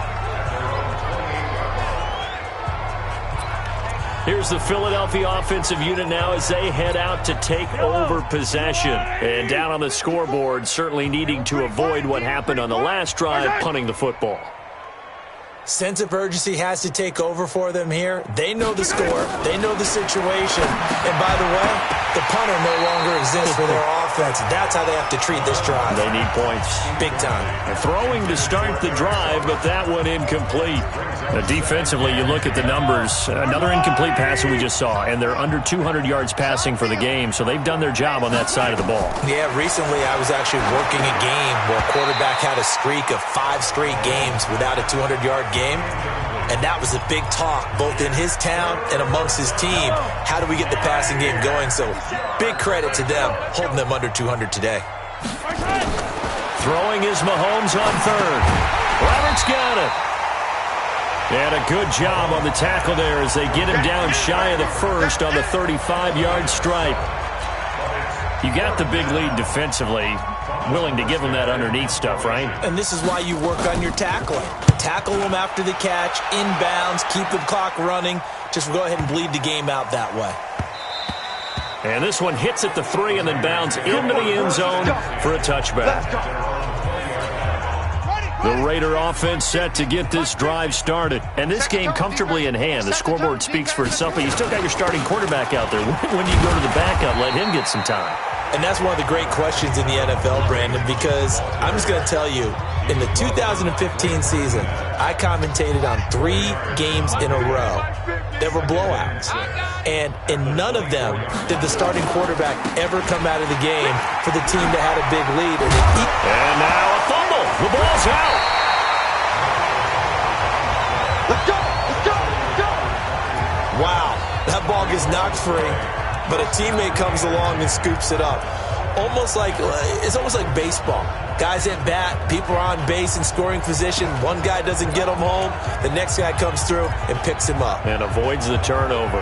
Here's the Philadelphia offensive unit now as they head out to take over possession. And down on the scoreboard, certainly needing to avoid what happened on the last drive, punting the football. Sense of urgency has to take over for them here. They know the score. They know the situation. And by the way, the punter no longer exists for their offense. That's how they have to treat this drive. They need points. Big time. Throwing to start the drive, but that one incomplete. Defensively, you look at the numbers. Another incomplete pass that we just saw, and they're under 200 yards passing for the game, so they've done their job on that side of the ball. Yeah, recently I was actually working a game where a quarterback had a streak of 5 straight games without a 200-yard game, and that was a big talk both in his town and amongst his team. How do we get the passing game going? So big credit to them holding them under 200 today. Throwing is Mahomes on third. Roberts got it. And a good job on the tackle there as they get him down shy of the first on the 35-yard stripe. You got the big lead defensively. willing to give him that underneath stuff, right? And this is why you work on your tackling. Tackle them after the catch, inbounds, keep the clock running. Just go ahead and bleed the game out that way. And this one hits at the 3 and then bounds into the end zone for a touchback. The Raider offense set to get this drive started. And this game comfortably in hand. The scoreboard speaks for itself, but you still got your starting quarterback out there. When you go to the backup, let him get some time. And that's one of the great questions in the NFL, Brandon, because I'm just going to tell you, in the 2015 season, I commentated on 3 games in a row. There were blowouts. And in none of them did the starting quarterback ever come out of the game for the team that had a big lead. And now a fumble. The ball's out. Let's go! Let's go! Let's go! Wow, that ball gets knocked free, but a teammate comes along and scoops it up. It's almost like baseball. Guys at bat, people are on base in scoring position. One guy doesn't get him home. The next guy comes through and picks him up. And avoids the turnover.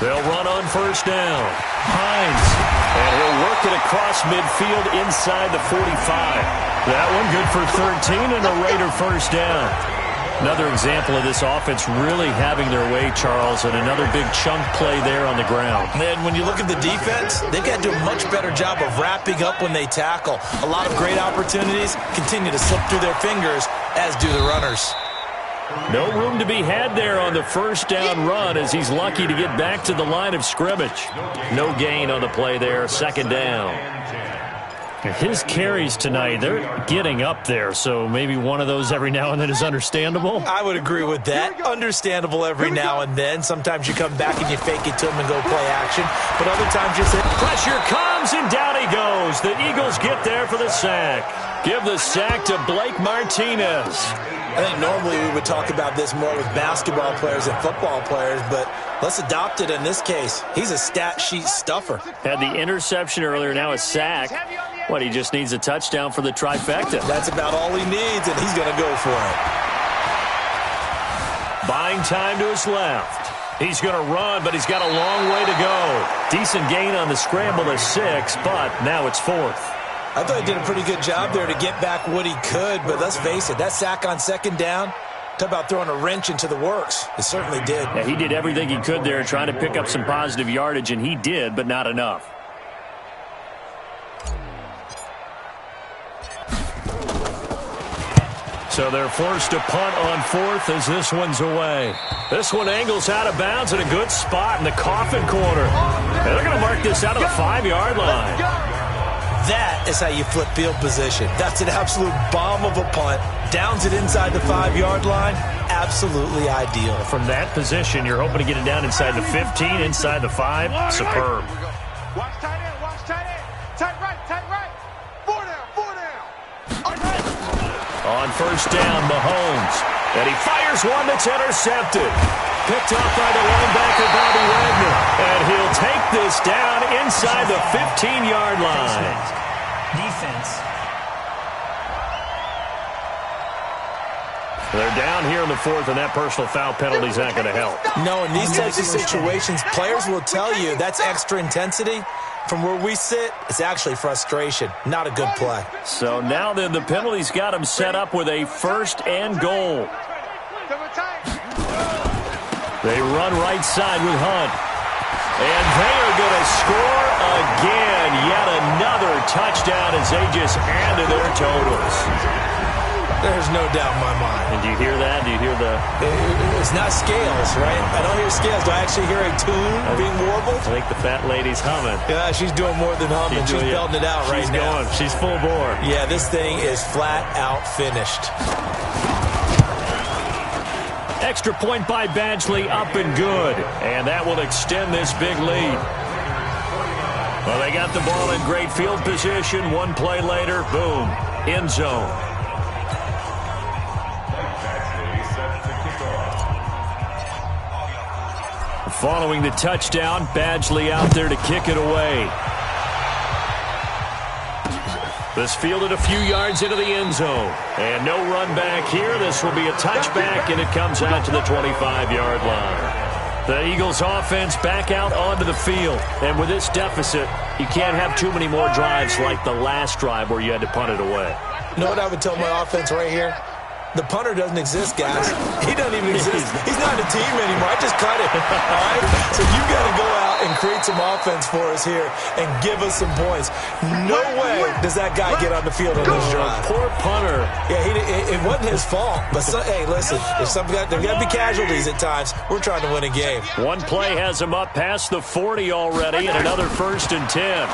They'll run on first down. Hines. And he'll work it across midfield inside the 45. That one good for 13 and a Raider first down. Another example of this offense really having their way, Charles, and another big chunk play there on the ground. And when you look at the defense, they've got to do a much better job of wrapping up when they tackle. A lot of great opportunities continue to slip through their fingers, as do the runners. No room to be had there on the first down run as he's lucky to get back to the line of scrimmage. No gain on the play there, second down. His carries tonight, they're getting up there, so maybe one of those every now and then is understandable. I would agree with that. Understandable every now and then. Sometimes you come back and you fake it to him and go play action, but other times you say, pressure comes and down he goes. The Eagles get there for the sack. Give the sack to Blake Martinez. I think normally we would talk about this more with basketball players and football players, but let's adopt it in this case. He's a stat sheet stuffer. Had the interception earlier, now a sack. What, he just needs a touchdown for the trifecta. That's about all he needs, and he's going to go for it. Buying time to his left. He's going to run, but he's got a long way to go. Decent gain on the scramble to 6, but now it's 4th. I thought he did a pretty good job there to get back what he could, but let's face it, that sack on second down, talk about throwing a wrench into the works. It certainly did. Yeah, he did everything he could there trying to pick up some positive yardage, and he did, but not enough. So they're forced to punt on 4th as this one's away. This one angles out of bounds in a good spot in the coffin corner. And they're going to mark this out of the 5-yard line. That is how you flip field position. That's an absolute bomb of a punt. Downs it inside the 5-yard line. Absolutely ideal. From that position, you're hoping to get it down inside the 15, inside the 5. Superb. Watch tight end, watch tight end. Tight right, tight right. 4 down, 4 down. On first down, Mahomes. And he fires one that's intercepted. Picked off by the linebacker, Bobby Wagner. And he'll take this down inside the 15-yard line. Defense. They're down here in the 4th, and that personal foul penalty is not going to help. No, in these types of situations, players will tell you that's extra intensity. From where we sit, it's actually frustration. Not a good play. So now then, the penalty's got him set up with a 1st and goal. They run right side with Hunt. And they are going to score again. Yet another touchdown as they just add to their totals. There's no doubt in my mind. And do you hear that? Do you hear the... It's not scales, right? I don't hear scales. Do I actually hear a tune being warbled? I think the fat lady's humming. Yeah, she's doing more than humming. She's belting it out right now. She's full bore. Yeah, this thing is flat out finished. Extra point by Badgley, up and good. And that will extend this big lead. Well, they got the ball in great field position. One play later, boom, end zone. Following the touchdown, Badgley out there to kick it away. This fielded a few yards into the end zone. And no run back here. This will be a touchback, and it comes out to the 25-yard line. The Eagles offense back out onto the field. And with this deficit, you can't have too many more drives like the last drive where you had to punt it away. You know what I would tell my offense right here? The punter doesn't exist, guys. He doesn't even exist. He's not a team anymore. I just cut him. All right? So you got to go out and create some offense for us here and give us some points. No way does that guy get on the field on this drive. Poor punter. Yeah, it wasn't his fault. But, hey, listen, there's got to be casualties at times. We're trying to win a game. One play has him up past the 40 already, and another 1st and 10.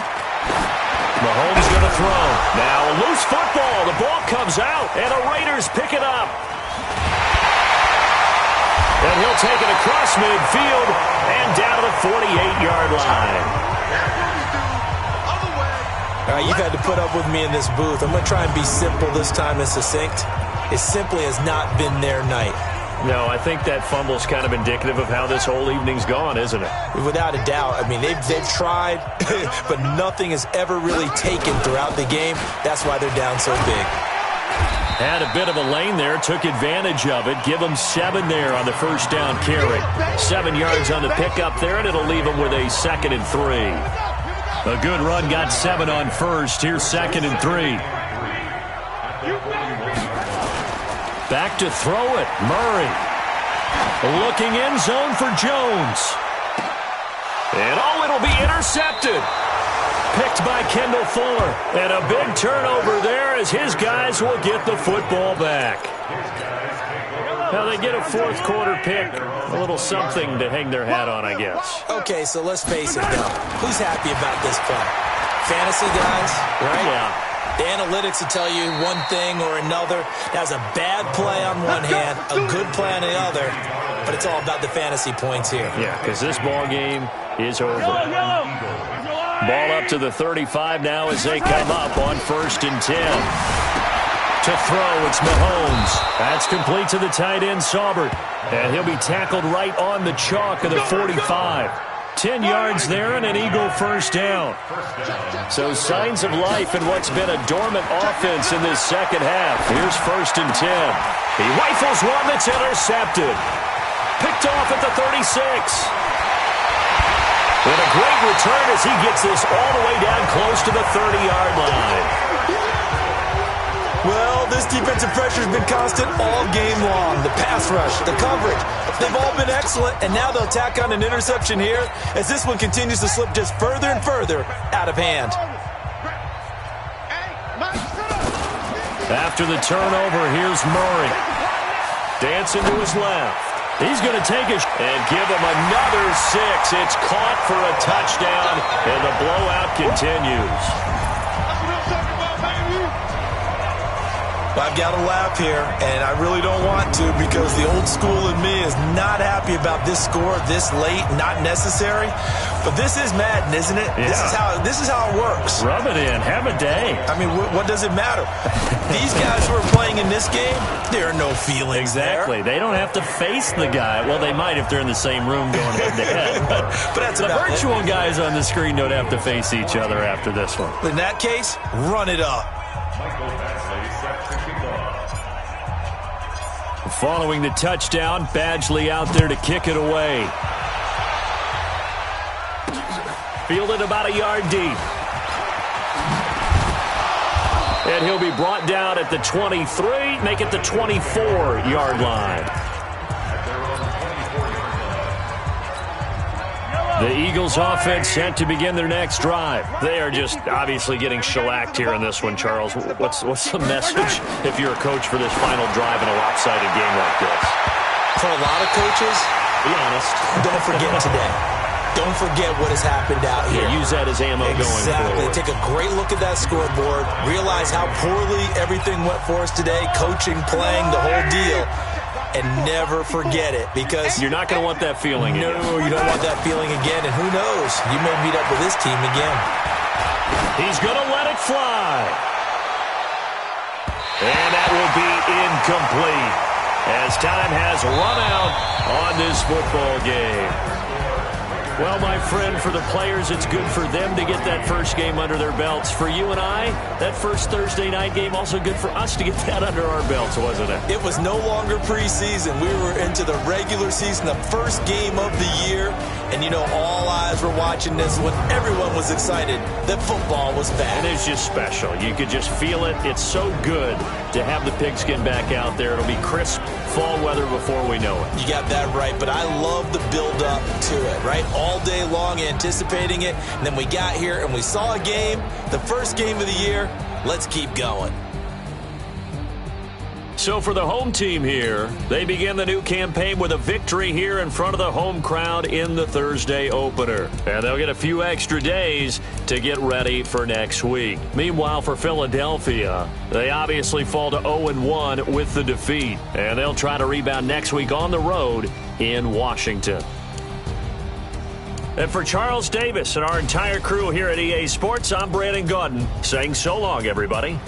Mahomes going to throw. Now a loose football. The ball comes out, and the Raiders pick it up. And he'll take it across midfield and down to the 48-yard line. All right, you've had to put up with me in this booth. I'm going to try and be simple this time and succinct. It simply has not been their night. No, I think that fumble's kind of indicative of how this whole evening's gone, isn't it? Without a doubt. I mean, they've tried, but nothing has ever really taken throughout the game. That's why they're down so big. Had a bit of a lane there, took advantage of it. Give them 7 there on the first down carry. 7 yards on the pickup there, and it'll leave them with a 2nd and 3. A good run got 7 on first. Here's 2nd and 3. Back to throw it. Murray. Looking end zone for Jones. And it'll be intercepted. Picked by Kendall Fuller. And a big turnover there as his guys will get the football back. Now they get a 4th quarter pick. A little something to hang their hat on, I guess. Okay, so let's face it, though. Who's happy about this play? Fantasy guys, right? Yeah. The analytics will tell you one thing or another. That was a bad play on one hand, a good play on the other, but it's all about the fantasy points here. Yeah, because this ball game is over. Ball up to the 35 now as they come up on 1st and 10. To throw, it's Mahomes. That's complete to the tight end, Saubert. And he'll be tackled right on the chalk of the 45. 10 yards there and an Eagle first down. So signs of life in what's been a dormant offense in this second half. Here's 1st and 10. He rifles one that's intercepted. Picked off at the 36. And a great return as he gets this all the way down close to the 30-yard line. Well, this defensive pressure has been constant all game long. The pass rush, the coverage, they've all been excellent, and now they'll tack on an interception here as this one continues to slip just further and further out of hand. After the turnover, here's Murray. Dancing to his left. He's going to take it and give him another 6. It's caught for a touchdown, and the blowout continues. I've got to laugh here, and I really don't want to because the old school in me is not happy about this score this late, not necessary. But this is Madden, isn't it? Yeah. This is how it works. Rub it in. Have a day. I mean, what does it matter? These guys who are playing in this game, there are no feelings Exactly. there. They don't have to face the guy. Well, they might if they're in the same room going head-to-head. But that's the about virtual guys on the screen don't have to face each other after this one. In that case, run it up. Following the touchdown, Badgley out there to kick it away. Fielded about a yard deep. And he'll be brought down at the 23, make it the 24-yard line. The Eagles offense set to begin their next drive. They are just obviously getting shellacked here in this one, Charles. What's the message if you're a coach for this final drive in a lopsided game like this? For a lot of coaches, be honest, don't forget today. Don't forget what has happened out here. Yeah, use that as ammo going forward. Take a great look at that scoreboard. Realize how poorly everything went for us today. Coaching, playing, the whole deal. And never forget it because you're not going to want that feeling again. No, you don't want that feeling again. And who knows? You may meet up with this team again. He's going to let it fly. And that will be incomplete as time has run out on this football game. Well, my friend, for the players, it's good for them to get that first game under their belts. For you and I, that first Thursday night game, also good for us to get that under our belts, wasn't it? It was no longer preseason. We were into the regular season, the first game of the year. And, you know, all eyes were watching this when everyone was excited that football was back. And it's just special. You could just feel it. It's so good to have the pigskin back out there. It'll be crisp fall weather before we know it. You got that right, but I love the build-up to it, right? All day long anticipating it, and then we got here and we saw a game, the first game of the year. Let's keep going. So for the home team here, they begin the new campaign with a victory here in front of the home crowd in the Thursday opener. And they'll get a few extra days to get ready for next week. Meanwhile, for Philadelphia, they obviously fall to 0-1 with the defeat. And they'll try to rebound next week on the road in Washington. And for Charles Davis and our entire crew here at EA Sports, I'm Brandon Gaudin saying so long, everybody.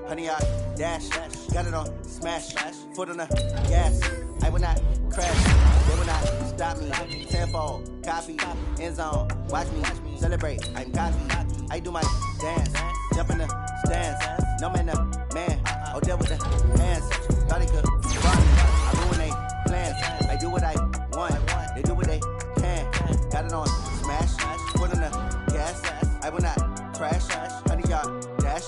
Honey, I dash, got it on smash, foot on the gas. I will not crash, they will not stop me. Tenfold, copy, end zone, watch me celebrate. I'm cocky, I do my dance, jump in the stands. No man, no man, oh deal with the hands. Thought he could rock me, I ruin they plans. I do what I want, they do what they can. Got it on smash, foot on the gas. I will not crash, honey, y'all dash,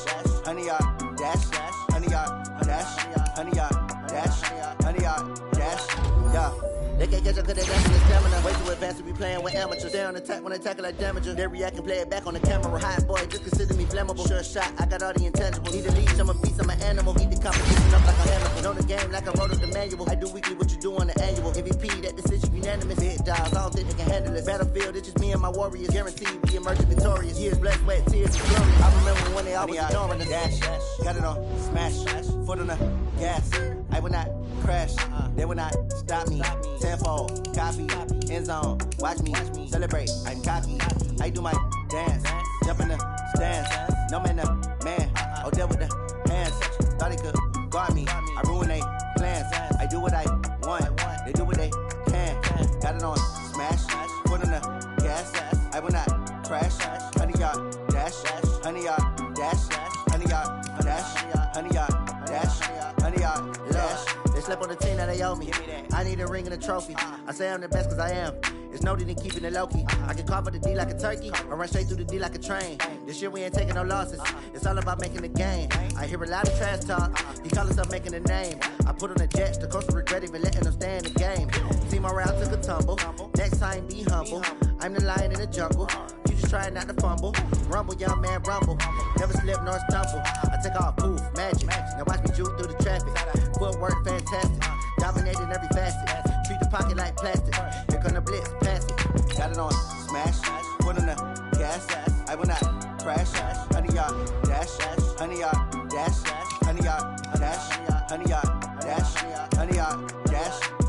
honey, y'all dash, honey, y'all dash, honey, y'all dash, honey, y'all dash, yeah. They can't catch up cause they dancing the stamina. Way too advanced to be playing with amateurs. Stay on attack when I tackle like damager. They react and play it back on the camera. Hot boy, just consider me flammable. Sure shot, I got all the intangibles. Need a leash, I'm a beast, I'm an animal. Eat the competition up like a animal. Know the game like I wrote up the manual. I do weekly what you do on the annual. MVP, that decision unanimous. Big jobs, I don't think they can handle it. Battlefield, it's just me and my warriors. Guaranteed we emerging victorious. Years, blood, sweat, tears, and glory. I remember when they always ignoring the dash. Got it on smash, foot on the gas. I will not crash, they will not stop me. Tenfold, copy, end zone, watch me celebrate. I'm cocky, I do my dance, jump in the stands. No man, no man, oh deal with the hands. Thought he could guard me, I ruin they plans. I do what I want, they do what they can. Got it on smash, foot on the gas. I will not crash, honey y'all dash, honey y'all dash, honey y'all dash, honey y'all dash, honey y'all dash. They slept on the team that they owe me. I need a ring and a trophy. I say I'm the best cause I am. It's no need in keeping it low-key. I can carve up the D like a turkey or run straight through the D like a train. This year we ain't taking no losses. It's all about making the game. I hear a lot of trash talk. He call himself making a name. I put on the Jets. The coach will regret even letting them stay in the game. Team around took a tumble. Next time be humble. I'm the lion in the jungle. You just trying not to fumble. Rumble, young man, rumble. Never slip nor stumble. I take off, poof, magic. Now watch me juke through the traffic. Footwork fantastic. Dominating every facet. Treat the pocket like plastic. Here come the blitz, pass it. Got it on smash, foot on the gas. I will not crash, 100 yard dash, 100 yard dash, 100 yard dash, 100 yard dash, 100 yard dash.